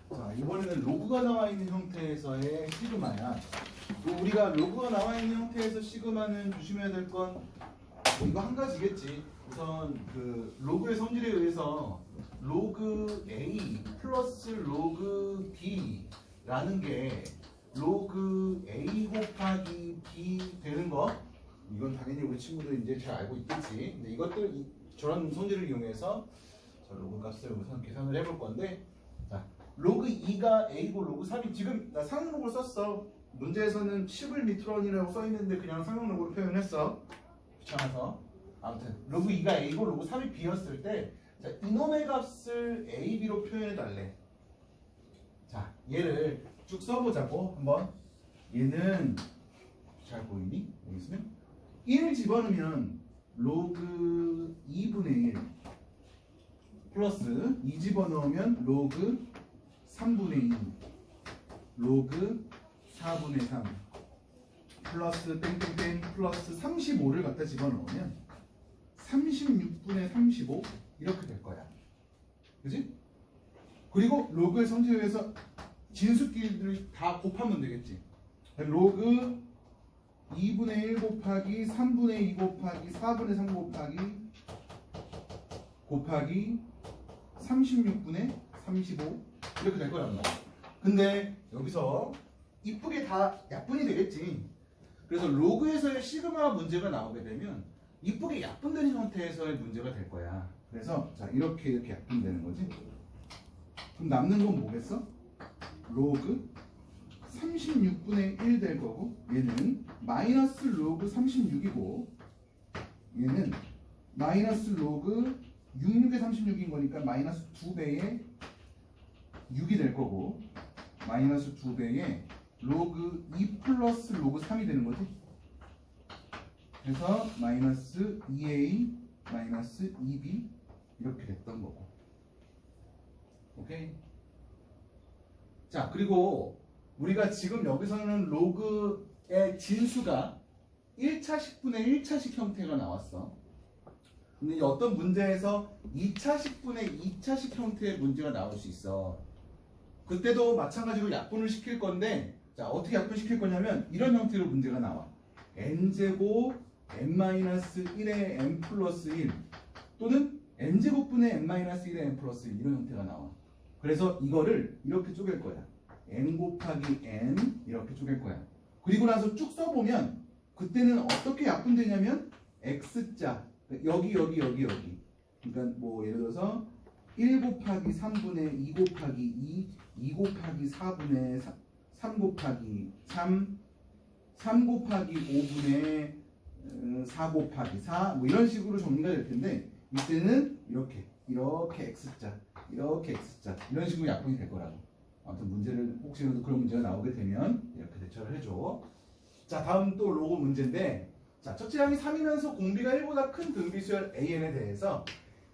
자, 이번에는 로그가 나와 있는 형태에서의 시그마야. 우리가 로그가 나와 있는 형태에서 시그마는 조심해야 될 건 이거 한 가지겠지. 우선 그 로그의 성질에 의해서 로그 A 플러스 로그 B라는 게 로그 A 곱하기 B 되는 거, 이건 당연히 우리 친구들 이제 잘 알고 있겠지. 근데 이것들 저런 성질을 이용해서 자, 로그 값을 우선 계산을 해볼 건데, 자, 로그 2가 A고 로그 3이 지금 나 상용 로그를 썼어. 문제에서는 10을 미트론이라고 써있는데 그냥 상용 로그로 표현했어. 귀찮아서. 아무튼 로그 2가 A고 로그 3이 B였을 때, 자, 이놈의 값을 A, B로 표현해달래. 자, 얘를 쭉 써보자고 한번. 얘는 잘 보이니? 여기 있으면 1 집어넣으면 로그 2분의 1 플러스 2 집어넣으면 로그 3분의 2 로그 4분의 3 플러스 땡땡땡 플러스 35를 갖다 집어넣으면 36분의 35 이렇게 될 거야. 그지? 그리고 로그의 성질에 의해서 진수끼리를 다 곱하면 되겠지. 로그 2분의 1 곱하기 3분의 2 곱하기 4분의 3 곱하기 36분의 35 이렇게 될 거란 말이야. 근데 여기서 이쁘게 다 약분이 되겠지. 그래서 로그에서의 시그마 문제가 나오게 되면 이쁘게 약분되는 형태에서의 문제가 될 거야. 그래서 자, 이렇게 약분되는 거지. 그럼 남는 건 뭐겠어? 로그 36분의 1 될 거고, 얘는 마이너스 로그 36이고, 얘는 마이너스 로그 66에 36인 거니까 마이너스 2배의 6이 될 거고, 마이너스 2배의 로그 2 플러스 로그 3이 되는 거지. 그래서 마이너스 2a 마이너스 2b 이렇게 됐던 거고. 오케이? 자, 그리고 우리가 지금 여기서는 로그의 진수가 1차식분의 1차식 형태가 나왔어. 근데 어떤 문제에서 2차식분의 2차식 형태의 문제가 나올 수 있어. 그때도 마찬가지로 약분을 시킬 건데, 자, 어떻게 약분시킬 거냐면 이런 형태로 문제가 나와. n제곱 n-1의 n 플러스 1 또는 n제곱분의 n-1의 n 플러스 1 이런 형태가 나와. 그래서 이거를 이렇게 쪼갤 거야. n 곱하기 n 이렇게 쪼갤 거야. 그리고 나서 쭉 써보면 그때는 어떻게 약분되냐면 x자 여기 그러니까 뭐 예를 들어서 1 곱하기 3분의 2 곱하기 2 곱하기 4분의 3 곱하기 3 곱하기 5분의 4 곱하기 4 뭐 이런 식으로 정리가 될 텐데, 이때는 이렇게 x자 이렇게 x자 이런 식으로 약분이 될 거라고. 아무튼 문제를 혹시라도 그런 문제가 나오게 되면 이렇게 대처를 해줘. 자, 다음 또 로그 문제인데, 자, 첫째 항이 3이면서 공비가 1보다 큰 등비수열 AN에 대해서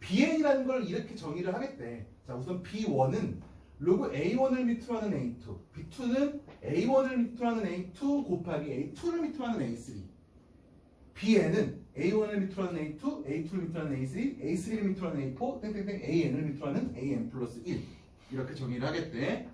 BN이라는 걸 이렇게 정의를 하겠대. 자, 우선 B1은 로그 A1을 밑으로 하는 A2, B2는 A1을 밑으로 하는 A2 곱하기 A2를 밑으로 하는 A3, BN은 A1을 밑으로 하는 A2, A2를 밑으로 하는 A3, A3를 밑으로 하는 A4, 땡땡땡 AN을 밑으로 하는 AN 플러스 1 이렇게 정의를 하겠대.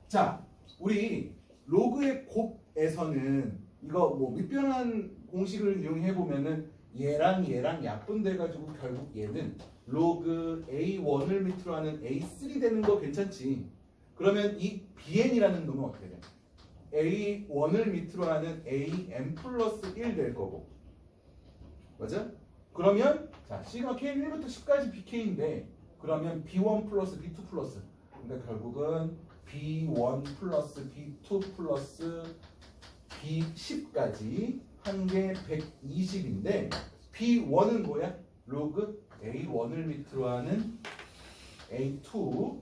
자, 우리 로그의 곱에서는 이거 뭐 밑변환 공식을 이용해 보면은 얘랑 약분돼 가지고 결국 얘는 로그 A1을 밑으로 하는 A3 되는 거 괜찮지? 그러면 이 BN이라는 놈은 어떻게 돼? A1을 밑으로 하는 AN 플러스 1 될 거고, 맞아? 그러면 자, 시그마 K는 1부터 10까지 BK인데, 그러면 B1 플러스 B2 플러스, 그러니까 결국은 B1 플러스 B2 플러스 B10까지 한 개 120인데, B1은 뭐야? 로그 A1을 밑으로 하는 A2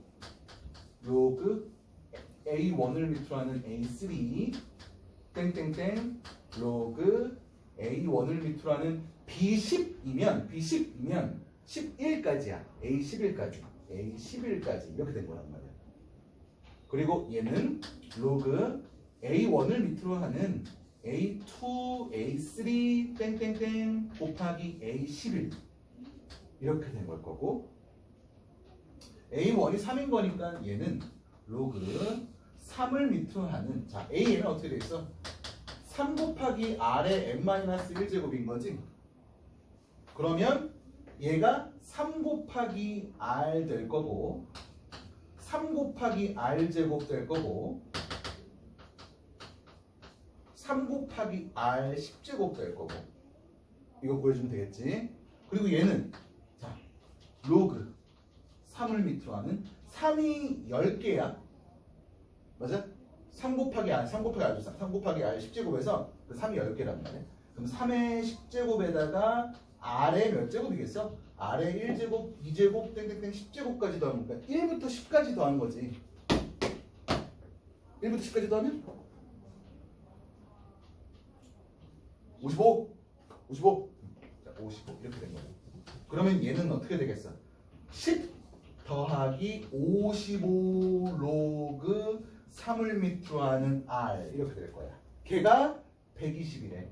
로그 A1을 밑으로 하는 A3 땡땡땡 로그 A1을 밑으로 하는 B10이면 11까지야. A11까지 이렇게 된 거란 말이야. 그리고 얘는 로그 A1을 밑으로 하는 A2, A3 땡땡땡 곱하기 A11 이렇게 된 걸 거고, A1이 3인 거니까 얘는 로그 3을 밑으로 하는 자 a는 어떻게 돼 있어? 3 곱하기 r의 n-1제곱인 거지. 그러면 얘가 3 곱하기 r 될 거고 3 곱하기 r 제곱 될 거고 3 곱하기 r 10제곱 될 거고 이거 구해주면 되겠지. 그리고 얘는 자 로그 3을 밑으로 하는 3이 10개야. 맞아? 3 곱하기 r 3 곱하기 r 10제곱에서 그 3이 10개란 말이야. 그럼 3의 10제곱에다가 r의 몇 제곱이겠어? r의 1제곱, 2제곱, 땡땡땡 10제곱까지 더하면 1부터 10까지 더한 거지. 1부터 10까지 더하면 55 자, 55 이렇게 된 거야. 그러면 얘는 어떻게 되겠어? 10 더하기 55 로그 3을 밑으로 하는 r 이렇게 될 거야. 걔가 120이래.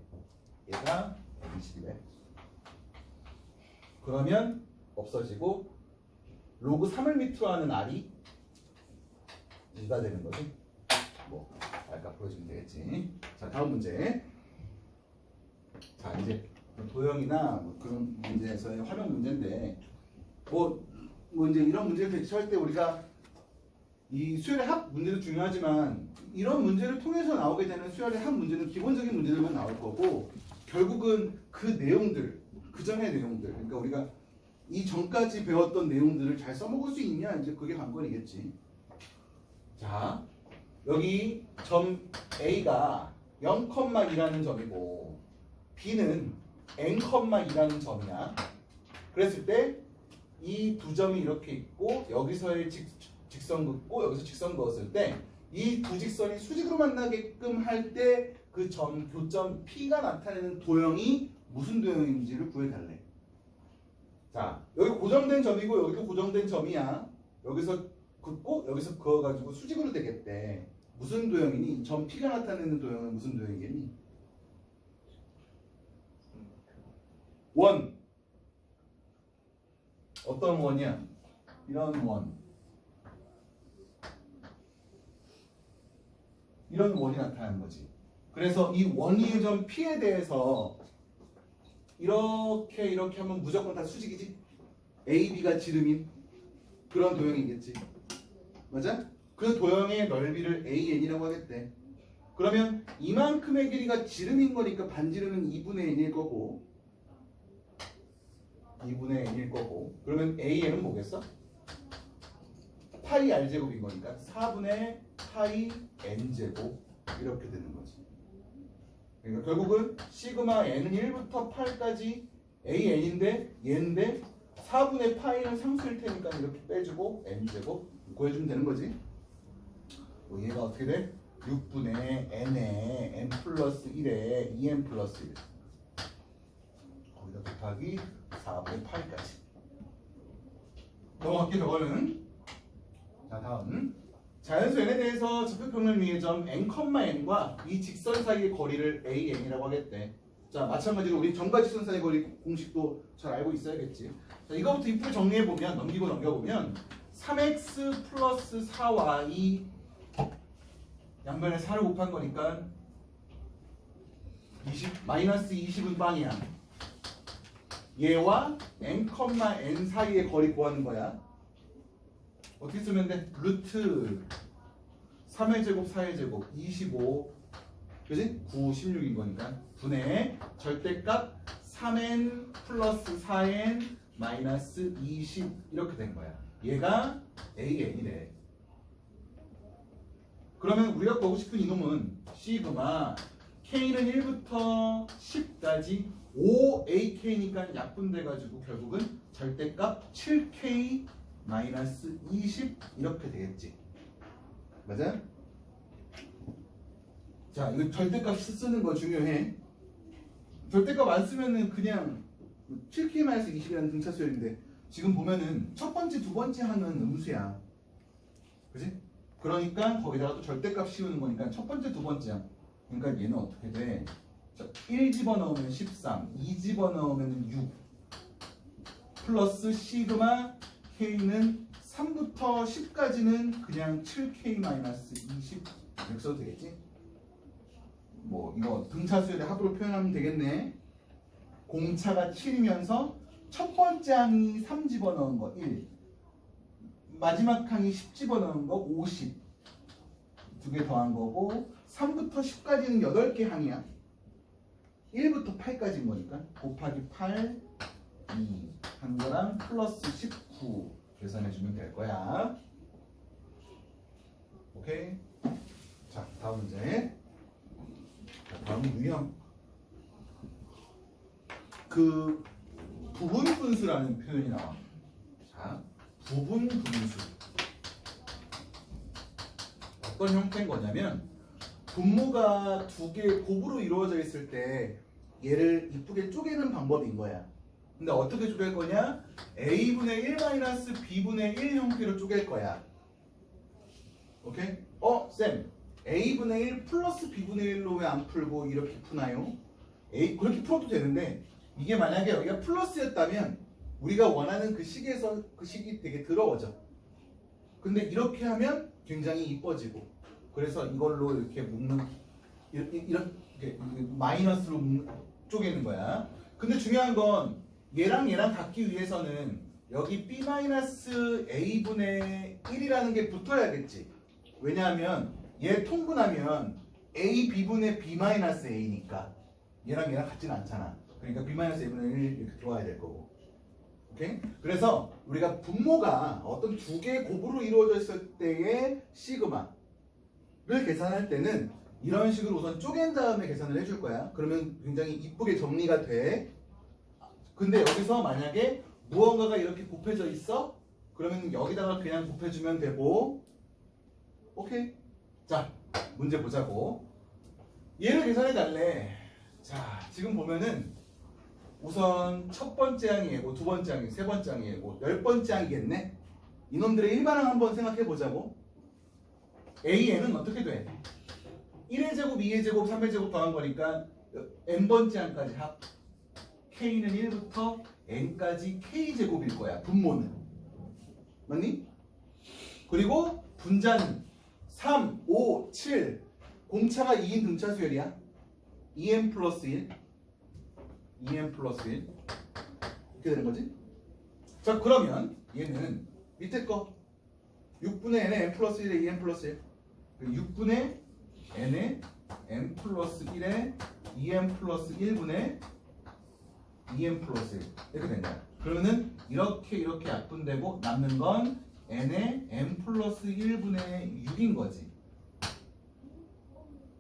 얘가 120이래. 그러면 없어지고 로그 3을 밑으로 하는 r이 2가 되는 거지. 뭐 아까 보여주면 되겠지. 자 다음 문제. 자 이제 도형이나 뭐 그런 문제에서의 활용 문제인데 뭐 이제 이런 문제를 대처할 때 우리가 이 수열의 합 문제도 중요하지만 이런 문제를 통해서 나오게 되는 수열의 합 문제는 기본적인 문제들만 나올 거고 결국은 그 내용들 그 전의 내용들 그러니까 우리가 이 전까지 배웠던 내용들을 잘 써먹을 수 있냐 이제 그게 관건이겠지. 자 여기 점 A가 0,2라는 점이고 B는 n,2라는 점이야. 그랬을 때 이 두 점이 이렇게 있고 여기서의 직선 긋고 여기서 직선 그었을 때 이 두 직선이 수직으로 만나게끔 할 때 그 점 교점 P가 나타내는 도형이 무슨 도형인지를 구해달래. 자 여기 고정된 점이고 여기도 고정된 점이야. 여기서 긋고 여기서 그어가지고 수직으로 되겠대. 무슨 도형이니? 점 P가 나타내는 도형은 무슨 도형이겠니? 원. 어떤 원이야? 이런 원. 이런 원이 나타나는 거지. 그래서 이 원위의 점 P에 대해서 이렇게 하면 무조건 다 수직이지? A, B가 지름인 그런 도형이겠지. 맞아? 그 도형의 넓이를 AN이라고 하겠대. 그러면 이만큼의 길이가 지름인 거니까 반지름은 2분의 n일 거고 2분의 n일 거고 그러면 AN은 뭐겠어? 파이 R제곱인 거니까 4분의 파이 N제곱 이렇게 되는 거지. 그러니까 결국은 시그마 n은 1부터 8까지 AN인데 얘인데 4분의 파이는 상수일 테니까 이렇게 빼주고 N제곱 구해주면 되는 거지. 얘가 어떻게 돼? 6분의 n에 n 플러스 1에 2n 플러스 1 거기다 곱하기 4분의 8까지 넘어갈게 저거는. 자 다음 자연수 n에 대해서 적혈평면 위의 점 n,n과 이 직선 사이의 거리를 AN이라고 하겠대. 자 마찬가지로 우리 점과 직선 사이의 거리 공식도 잘 알고 있어야겠지. 자 이거부터 이쁘게 정리해보면 넘겨보면 3x 플러스 4y 양변에 4를 곱한 거니까 20, 마이너스 20은 빵이야. 얘와 n,n 사이의 거리 구하는 거야. 어떻게 쓰면 돼? 루트 3의 제곱 4의 제곱 25 그지? 9, 16인 거니까 분의 절대값 3n 플러스 4n 마이너스 20 이렇게 된 거야. 얘가 AN이래. 그러면 우리가 보고 싶은 이놈은 시그마 K는 1부터 10까지 5AK니까 약분돼가지고 결국은 절대값 7K 마이너스 20 이렇게 되겠지. 맞아? 자 이거 절대값 쓰는 거 중요해. 절대값 안 쓰면은 그냥 7K 마이너스 20이라는 등차수열인데 지금 보면은 첫 번째 두 번째 하는 음수야. 그지? 그러니까 거기다가 또 절대값 씌우는 거니까 첫 번째 두 번째야. 그러니까 얘는 어떻게 돼? 1 집어넣으면 13, 2 집어넣으면 6 플러스 시그마 K는 3부터 10까지는 그냥 7k-20 이렇게 써도 되겠지? 뭐 이거 등차수열의 합으로 표현하면 되겠네. 공차가 7이면서 첫 번째 항이 3 집어넣은 거 1, 마지막 항이 10 집어넣은 거 50, 두 개 더한 거고 3부터 10까지는 8개 항이야. 1부터 8까지인 거니까 곱하기 8, 2 한 거랑 플러스 19 계산해주면 될 거야. 오케이? 자, 다음 문제. 자, 다음은 유형. 그 부분 분수라는 표현이 나와. 자, 부분 분수. 어떤 형태인 거냐면 분모가 두 개 곱으로 이루어져 있을 때 얘를 이쁘게 쪼개는 방법인 거야. 근데 어떻게 쪼갤 거냐? a분의 1 마이너스 b분의 1 형태로 쪼갤 거야. 오케이? 쌤, a분의 1 플러스 b분의 1로 왜 안 풀고 이렇게 푸나요? 그렇게 풀어도 되는데 이게 만약에 여기가 플러스였다면 우리가 원하는 그 식에서 그 식이 되게 더러워져. 근데 이렇게 하면 굉장히 이뻐지고, 그래서 이걸로 이렇게 묶는, 이렇게 마이너스로 쪼개는 거야. 근데 중요한 건 얘랑 얘랑 같기 위해서는 여기 b-a분의 1이라는 게 붙어야겠지. 왜냐하면 얘 통분하면 a b분의 b-a니까 얘랑 얘랑 같지는 않잖아. 그러니까 b-a분의 1 이렇게 들어와야 될 거고. 오케이? 그래서 우리가 분모가 어떤 두 개의 곱으로 이루어져 있을 때의 시그마를 계산할 때는 이런 식으로 우선 쪼갠 다음에 계산을 해줄 거야. 그러면 굉장히 이쁘게 정리가 돼. 근데 여기서 만약에 무언가가 이렇게 곱해져 있어? 그러면 여기다가 그냥 곱해주면 되고. 오케이? 자, 문제 보자고. 얘를 계산해 달래. 자, 지금 보면은 우선 첫 번째 항이 얘고, 두 번째 항이, 세 번째 항이 얘고, 10번째 항이겠네? 이놈들의 일반항 한번 생각해 보자고. AN은 어떻게 돼? 1의 제곱, 2의 제곱, 3의 제곱 더한 거니까 n번째 항까지 합. K는 1부터 n까지 K제곱일 거야, 분모는. 맞니? 그리고 분자는 3, 5, 7, 공차가 2인 등차수열이야. 2n 플러스 1, 2n 플러스 1 이렇게 되는 거지. 자, 그러면 얘는 밑에 거 6분의 n의 n 플러스 1에 2n 플러스 1, 6분의 n의 n 플러스 1에 2n 플러스 1분의 2n 플러스 1 이렇게 된 거야. 그러면은 이렇게 약분되고 남는 건 n의 n 플러스 1분의 6인 거지.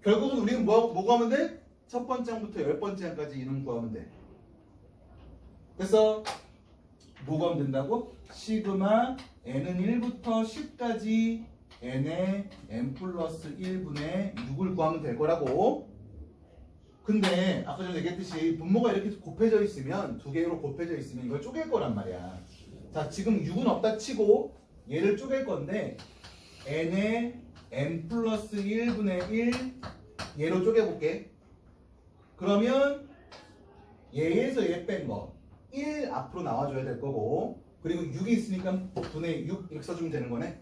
결국은 우리는 뭐 구하면 돼? 첫 번째 항부터 10번째 항까지 이름 구하면 돼. 그래서 뭐 구하면 된다고? 시그마 n은 1부터 10까지 n의 n 플러스 1분의 6을 구하면 될 거라고. 근데 아까 전에 얘기했듯이 분모가 이렇게 곱해져 있으면, 두 개로 곱해져 있으면 이걸 쪼갤 거란 말이야. 자, 지금 6은 없다 치고 얘를 쪼갤 건데 n의 n 플러스 1분의 1 얘로 쪼개볼게. 그러면 얘에서 얘 뺀 거 1 앞으로 나와줘야 될 거고, 그리고 6이 있으니까 분의 6 이렇게 써주면 되는 거네.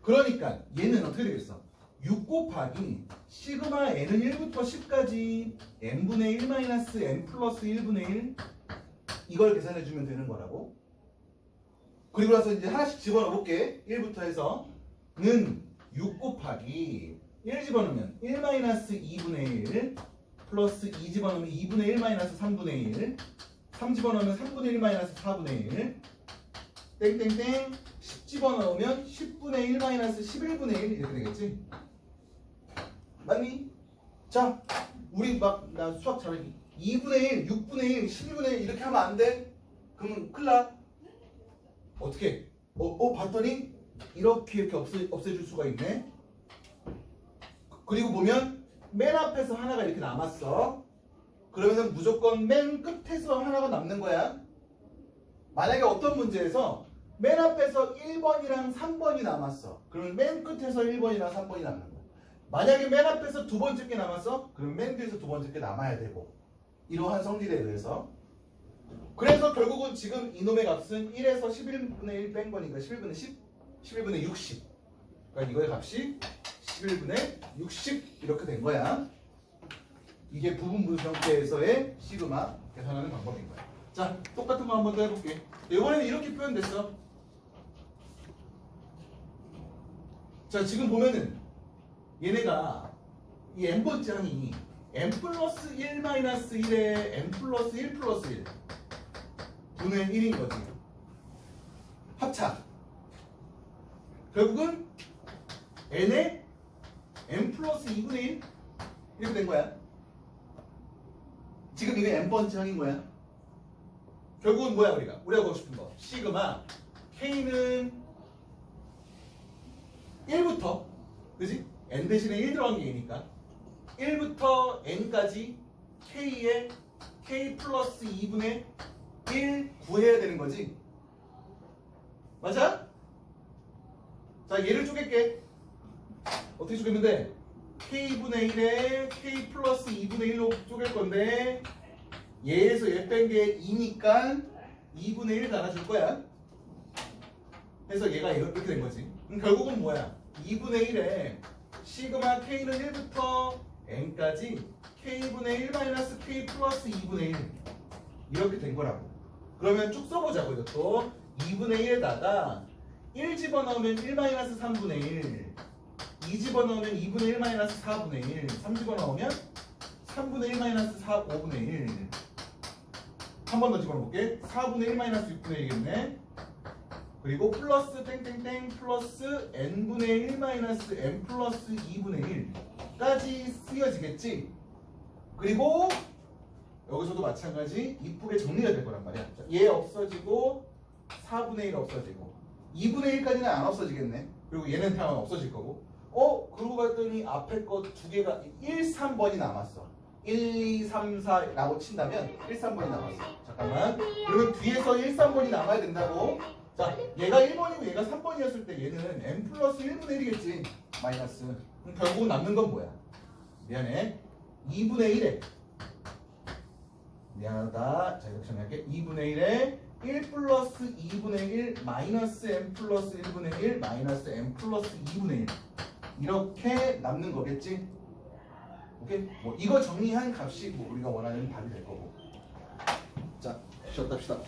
그러니까 얘는 어떻게 되겠어? 6 곱하기 시그마 n은 1부터 10까지 n분의 1 마이너스 n 플러스 1분의 1 이걸 계산해주면 되는 거라고. 그리고 나서 이제 하나씩 집어넣어 볼게. 1부터 해서 는 6 곱하기 1 집어넣으면 1 마이너스 2분의 1 플러스 2 집어넣으면 2분의 1 마이너스 3분의 1, 3 집어넣으면 3분의 1 마이너스 4분의 1 땡땡땡 10 집어넣으면 10분의 1 마이너스 11분의 1 이렇게 되겠지? 맞니? 자, 우리 나 수학 잘하기 2분의 1, 6분의 1, 12분의 1 이렇게 하면 안 돼? 그러면 큰일 나. 어떻게? 봤더니 이렇게 없애줄 수가 있네. 그리고 보면 맨 앞에서 하나가 이렇게 남았어. 그러면 무조건 맨 끝에서 하나가 남는 거야. 만약에 어떤 문제에서 맨 앞에서 1번이랑 3번이 남았어. 그러면 맨 끝에서 1번이랑 3번이 남는 거야. 만약에 맨 앞에서 두 번째 게 남았어? 그럼 맨 뒤에서 두 번째 게 남아야 되고. 이러한 성질에 의해서. 그래서 결국은 지금 이놈의 값은 1에서 11분의 1 뺀 거니까 11분의 10 11분의 60. 그러니까 이거의 값이 11분의 60 이렇게 된 거야. 이게 부분분수 형태에서의 시그마 계산하는 방법인 거야. 자, 똑같은 거 한 번 더 해볼게. 이번에는 이렇게 표현됐어. 자, 지금 보면은 얘네가 이 n번째 항이 n 플러스 1 마이너스 1에 n 플러스 1 플러스 1 분의 1인 거지. 합차. 결국은 n에 n 플러스 2분의 1 이렇게 된 거야. 지금 이게 n번째 항인 거야. 결국은 뭐야 우리가 보고 싶은 거 시그마 k는 1부터 그지? n 대신에 1 들어간 게 얘니까 1부터 n까지 k의 k 플러스 2분의 1 구해야 되는 거지. 맞아? 자, 얘를 쪼갤게. 어떻게 쪼개면 돼? k분의 1에 k 플러스 2분의 1로 쪼갤 건데 얘에서 얘 뺀 게 2니까 2분의 1 달아줄 거야. 그래서 얘가 이렇게 된 거지. 그럼 결국은 뭐야? 2분의 1에 시그마 k는 1부터 n까지 k분의 1 마이너스 k 플러스 2분의 1 이렇게 된 거라고. 그러면 쭉 써보자고. 이것도 2분의 1에다가 1 집어넣으면 1 마이너스 3분의 1 2 집어넣으면 2분의 1 마이너스 4분의 1 3 집어넣으면 3분의 1 마이너스 4 5분의 1 한 번 더 집어넣을게. 4분의 1 마이너스 6분의 1이겠네. 그리고 플러스 땡땡땡 플러스 n분의 1 마이너스 n 플러스 2분의 1까지 쓰여지겠지. 그리고 여기서도 마찬가지 이쁘게 정리가 될 거란 말이야. 자, 얘 없어지고 4분의 1 없어지고 2분의 1까지는 안 없어지겠네. 그리고 얘는 당연 없어질 거고. 그러고 봤더니 앞에 거 두 개가 1, 3번이 남았어. 1, 2, 3, 4라고 친다면 1, 3번이 남았어. 잠깐만. 그러면 뒤에서 1, 3번이 남아야 된다고. 자, 얘가 1번이고 얘가 3번이었을 때 얘는 n 플러스 1분의 1이겠지. 마이너스. 그럼 결국 남는 건 뭐야? 미안해. 2분의 1에 미안하다. 자, 이렇게 정리할게. 2분의 1에 1 플러스 2분의 1 마이너스 n 플러스 1분의 1 마이너스 n 플러스 2분의 1 이렇게 남는 거겠지? 오케이? 뭐 이거 정리한 값이 뭐 우리가 원하는 답이 될 거고. 자, 쉬었다 합시다.